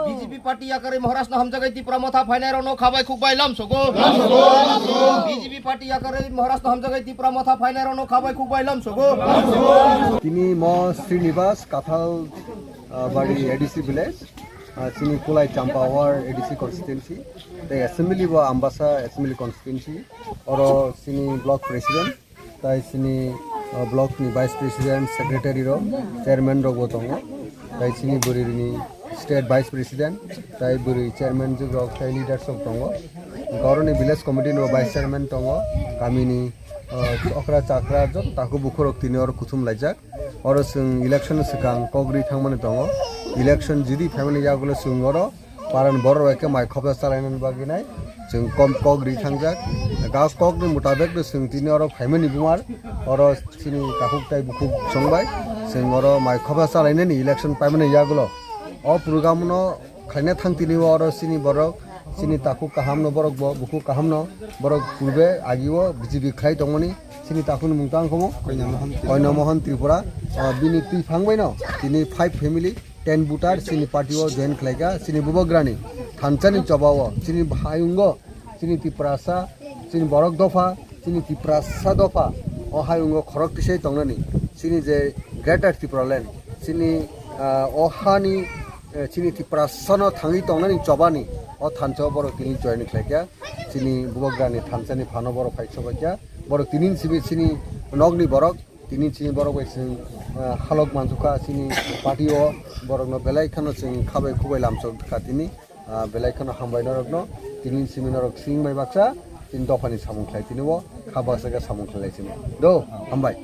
BJP party আকারে মহারাষ্ট্র হামজাগাই ত্রিপুরা মাথা finer on খাবাই খুবাই লামসগো বিজেপি পার্টি আকারে মহারাষ্ট্র হামজাগাই ত্রিপুরা মাথা ফাইনার অন খাবাই খুবাই লামসগো তিনি ম শ্রীনিবাস কাঁঠাল বাড়ি এডিসি ভিলেজ চিনি কোলাই চাম্পাওয়ার এডিসি কনস্টিটুয়েন্সি তাই অ্যাসেম্বলি বা আম্বাসা অ্যাসেম্বলি কনস্টিটুয়েন্সি और চিনি ব্লক প্রেসিডেন্ট তাই চিনি block ni vice president secretary रो চেয়ারম্যান रो दङ তাই চিনি বুরিনি স্টেট ভাইস প্রেসিডেন্ট তাই বুরি চেয়ারম্যান जुग তাই লিডার্स दङ गौरवनि ভিলেজ कमिटि नो भाइस चेयारमैन दङ गामिनि अख्रा चाक्रा जब ताको बुखरक तिनि और कुथुम लाइजाक और जों इलेक्शन सिगां कग्रि थांमाने दङ इलेक्शन जुदि फैमिलि जागोलो जों और पारन बर एके माइ खबा सालायनानै बागिनाय जों कम कग्रि थांजाक गाव कग्रि मुताबिक जों तिनि और फैमिलि बुमार और तिनि काकुक ताइ बुखुक संबाय जों और माइ खबा सालायनानै इलेक्शन फैमिलि जागोलो अ प्रोग्रामनो खायना थांतिनि और सिनि बरक চিনি তাকু কাহামনো বরক বুকু কাহামনো বরক পূর্বে আগিও বিজেপি খাই দঙনি চিনি তাকুনি মুংতাং খমো কইনমোহন ত্রিপুরা বিনি তুই ফাংবাই ন তিনি 5 ফ্যামিলি 10 বুটার চিনি পার্টিও জয়েন খাইগা চিনি বুবগ্রানি থানচানি চবাও চিনি হায়ুঙ্গ চিনি ত্রিপুরাসা চিনি বরক দফা চিনি ত্রিপুরাসা দফা ও হায়ুঙ্গ খরক তিসে দঙনি চিনি যে গ্রেটার ত্রিপুরাল্যান্ড চিনি অহানি চিনি ত্রিপুরাসানো থাঙি দঙনি চবানি और थानचा बर तीन जॉइन खाइया चिनी बुबग्रानी थानचानी फानो बर फाइसबाइया बर तीन सिबि चिनी नगनी बरक तीन चिनी बरक बाइसिं हालक मानजुका चिनी पार्टिओ बरकनो बेलायखानो जों खाबाय खुबाय लामसो खातिनि बेलायखानो हामबाय नरकनो तीन सिमि नरक सिं बाय बाक्सा तीन दफानि सामुं खाइतिनिबो खाबासगा सामुं खालायसिनो दो हामबाय।